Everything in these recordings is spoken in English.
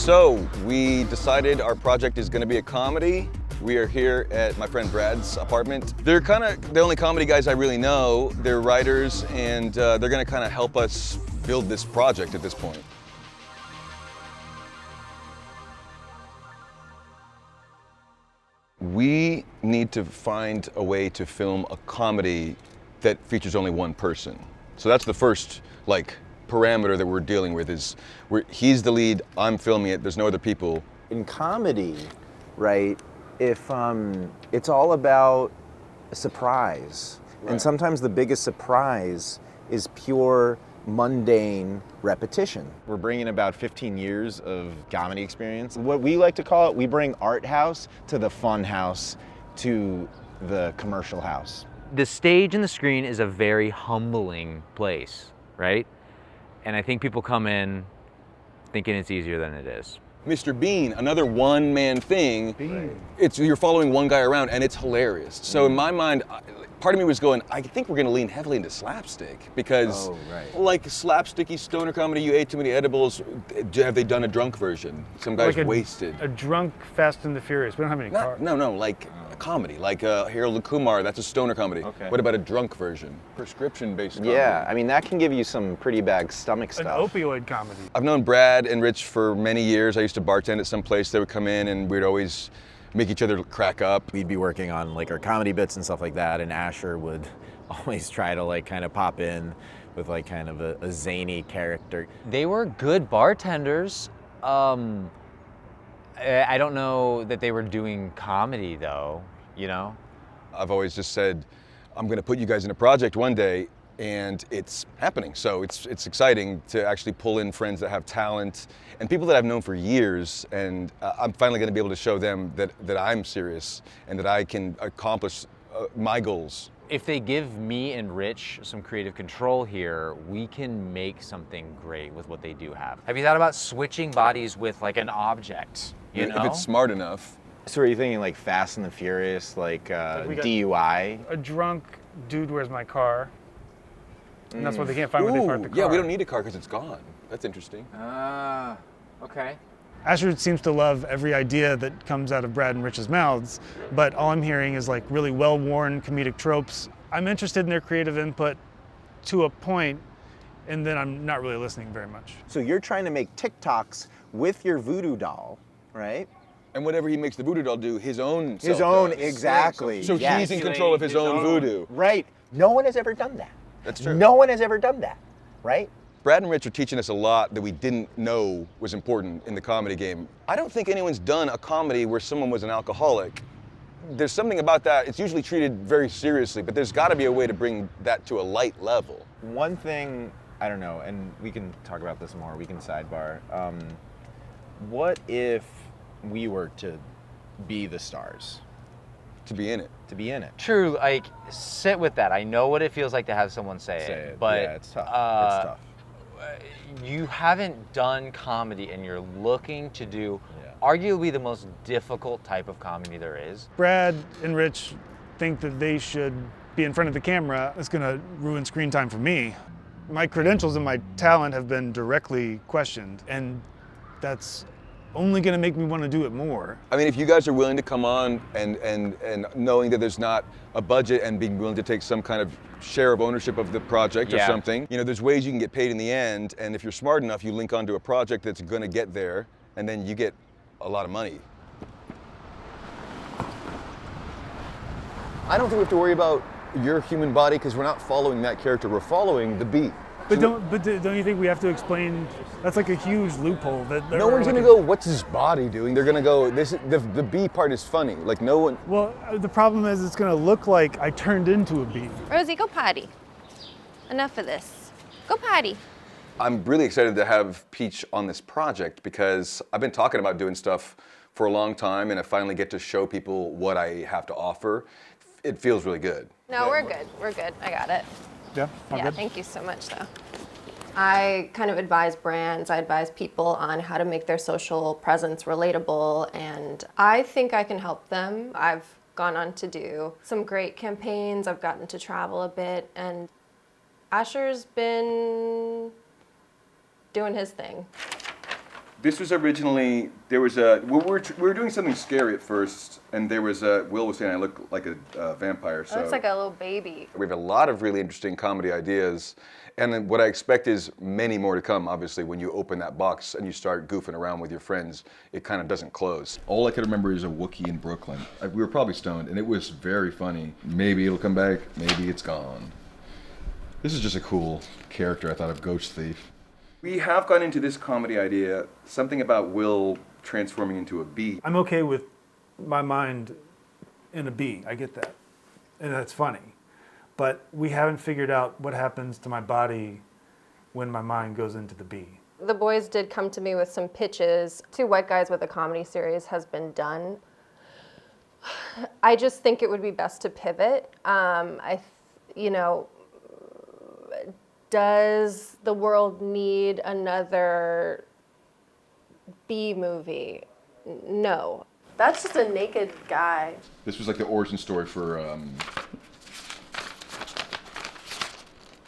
So we decided our project is going to be a comedy. We are here at my friend Brad's apartment. They're kind of the only comedy guys I really know. They're writers, and they're going to kind of help us build this project at this point. We need to find a way to film a comedy that features only one person. So that's the first, parameter that we're dealing with is he's the lead, I'm filming it, there's no other people. In comedy, right, if it's all about a surprise. Right. And sometimes the biggest surprise is pure mundane repetition. We're bringing about 15 years of comedy experience. What we like to call it, we bring art house to the fun house to the commercial house. The stage and the screen is a very humbling place, right? And I think people come in thinking it's easier than it is. Mr. Bean, another one-man thing. Bean. You're following one guy around, and it's hilarious. So in my mind, part of me was going, I think we're going to lean heavily into slapstick because, like slapsticky stoner comedy, you ate too many edibles. Have they done a drunk version? Some guy's wasted. A drunk Fast and the Furious. We don't have any cars. No, like a comedy, like Harold and Kumar. That's a stoner comedy. Okay. What about a drunk version? Prescription-based comedy. Yeah, I mean, that can give you some pretty bad stomach An stuff. opioid comedy. I've known Brad and Rich for many years. I used to bartend at some place. They would come in, and we'd always make each other crack up. We'd be working on our comedy bits and stuff like that, and Asher would always try to kind of pop in with kind of a zany character. They were good bartenders. I don't know that they were doing comedy though, you know? I've always just said, I'm going to put you guys in a project one day, and it's happening. So it's exciting to actually pull in friends that have talent and people that I've known for years, and I'm finally going to be able to show them that I'm serious and that I can accomplish my goals. If they give me and Rich some creative control here, we can make something great with what they do have. Have you thought about switching bodies with an object? You know? If it's smart enough. So are you thinking Fast and the Furious, we got DUI? A drunk dude where's my car. And that's what they can't find when they park the car. Yeah, we don't need a car because it's gone. That's interesting. Okay. Asher seems to love every idea that comes out of Brad and Rich's mouths, but all I'm hearing is really well-worn comedic tropes. I'm interested in their creative input to a point, and then I'm not really listening very much. So you're trying to make TikToks with your voodoo doll, right? And whatever he makes the voodoo doll do, his own His self own, does. exactly. So yes. he's in control of his own voodoo. Right. No one has ever done that. That's true. No one has ever done that, right? Brad and Rich are teaching us a lot that we didn't know was important in the comedy game. I don't think anyone's done a comedy where someone was an alcoholic. There's something about that. It's usually treated very seriously, but there's got to be a way to bring that to a light level. One thing, I don't know, and we can talk about this more, we can sidebar. What if we were to be the stars? To be in it. To be in it. True, sit with that. I know what it feels like to have someone say it. But yeah, it's tough. It's tough. You haven't done comedy and you're looking to do arguably the most difficult type of comedy there is. Brad and Rich think that they should be in front of the camera. It's going to ruin screen time for me. My credentials and my talent have been directly questioned, and that's only going to make me want to do it more. I mean, if you guys are willing to come on and knowing that there's not a budget and being willing to take some kind of share of ownership of the project or something, there's ways you can get paid in the end, and if you're smart enough, you link onto a project that's going to get there, and then you get a lot of money. I don't think we have to worry about your human body because we're not following that character, we're following the beat. But don't you think we have to explain? That's a huge loophole. No one's gonna go, what's his body doing? They're gonna go, the bee part is funny. No one. Well, the problem is it's gonna look like I turned into a bee. Rosie, go potty. Enough of this. Go potty. I'm really excited to have Peach on this project because I've been talking about doing stuff for a long time, and I finally get to show people what I have to offer. It feels really good. No, we're good. We're good. I got it. Yeah, Yeah, good. thank you so much, though. I kind of advise brands, I advise people on how to make their social presence relatable, and I think I can help them. I've gone on to do some great campaigns, I've gotten to travel a bit, and Asher's been doing his thing. This was originally, there was a, we were doing something scary at first, and there was a, Will was saying I look like a vampire, so. It looks like a little baby. We have a lot of really interesting comedy ideas, and then what I expect is many more to come. Obviously, when you open that box and you start goofing around with your friends, it kind of doesn't close. All I could remember is a Wookiee in Brooklyn. We were probably stoned, and it was very funny. Maybe it'll come back, maybe it's gone. This is just a cool character I thought of, Ghost Thief. We have gone into this comedy idea, something about Will transforming into a bee. I'm okay with my mind in a bee. I get that. And that's funny. But we haven't figured out what happens to my body when my mind goes into the bee. The boys did come to me with some pitches. Two White Guys with a Comedy series has been I just think it would be best to pivot. Does the world need another bee movie? No. That's just a naked guy. This was like the origin story for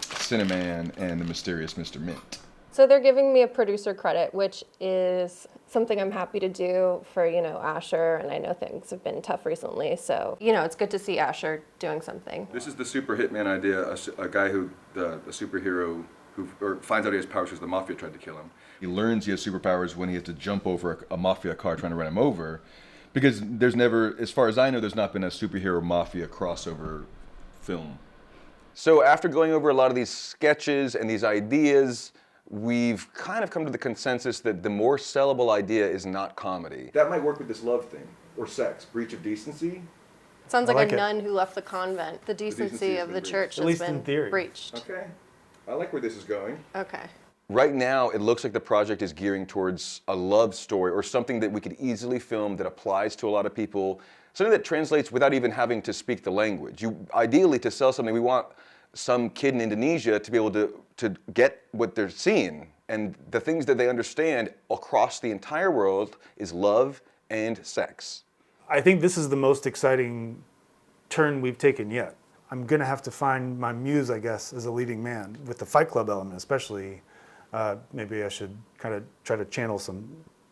Cinnamon and the Mysterious Mr. Mint. So they're giving me a producer credit, which is something I'm happy to do for, Asher, and I know things have been tough recently, so, it's good to see Asher doing something. This is the super hitman idea, a guy who, a superhero who finds out he has powers because the mafia tried to kill him. He learns he has superpowers when he has to jump over a mafia car trying to run him over, because there's never, as far as I know, there's not been a superhero mafia crossover film. So after going over a lot of these sketches and these ideas, we've kind of come to the consensus that the more sellable idea is not comedy. That might work with this love thing, or sex, breach of decency. Sounds I like like a it. nun who left the convent. The decency has of been the breached. church At has least in been theory. breached. Okay, I like where this is going. Okay. Right now, it looks like the project is gearing towards a love story or something that we could easily film that applies to a lot of people, something that translates without even having to speak the language. Ideally, to sell something, we want some kid in Indonesia to be able to get what they're seeing. And the things that they understand across the entire world is love and sex. I think this is the most exciting turn we've taken yet. I'm going to have to find my muse, I guess, as a leading man, with the Fight Club element especially. Maybe I should kind of try to channel some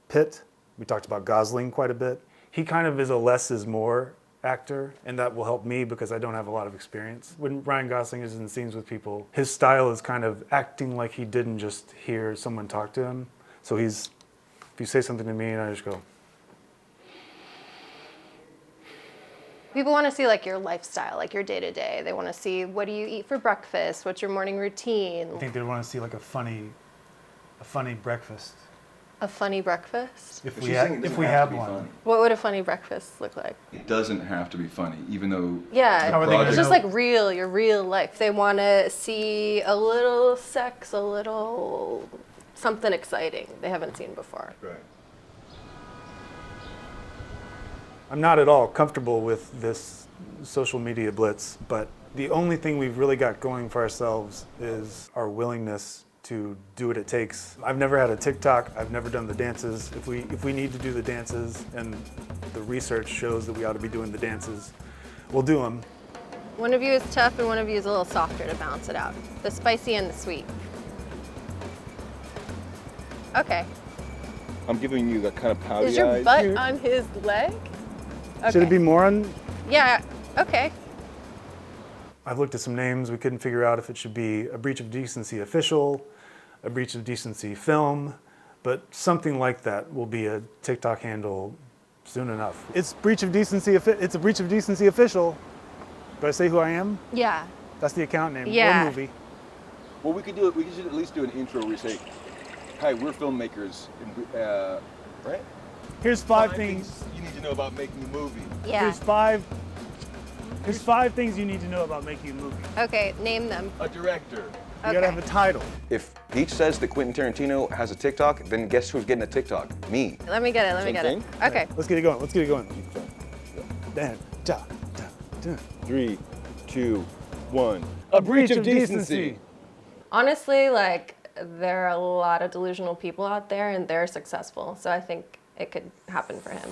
Pitt. We talked about Gosling quite a bit. He kind of is a less is more actor, and that will help me because I don't have a lot of experience. When Ryan Gosling is in scenes with people, his style is kind of acting like he didn't just hear someone talk to him. So if you say something to me and I just go. People want to see like your lifestyle, like your day-to-day. They want to see, what do you eat for breakfast? What's your morning routine? I think they want to see like a funny breakfast. A funny breakfast? If we have one. What would a funny breakfast look like? It doesn't have to be funny, even though Yeah, How are they gonna it's just know? like your real life. They want to see a little sex, a little something exciting they haven't seen before. Right. I'm not at all comfortable with this social media blitz, but the only thing we've really got going for ourselves is our willingness to do what it takes. I've never had a TikTok. I've never done the dances. If we need to do the dances and the research shows that we ought to be doing the dances, we'll do them. One of you is tough and one of you is a little softer to balance it out. The spicy and the sweet. Okay. I'm giving you that kind of pouty Is your eyes butt here. on his leg? Okay. Should it be more on? Yeah, okay. I've looked at some names. We couldn't figure out if it should be a breach of decency official, a breach of decency film, but something like that will be a TikTok handle soon enough. It's breach of decency. It's a breach of decency official. Do I say who I am? Yeah. That's the account name. Yeah. Or movie. Well, we could do it. We should at least do an intro where we say, "Hi, we're filmmakers," right? Here's five things. you need to know about making a movie. Yeah. Here's five things you need to know about making a movie. Okay, name them. A director. You gotta have a title. If Peach says that Quentin Tarantino has a TikTok, then guess who's getting a TikTok? Me. Let me get it. Same thing? Okay. Let's get it going. Dan, da, da, da. 3, 2, 1. A breach of decency. Honestly, like, there are a lot of delusional people out there and they're successful. So I think it could happen for him.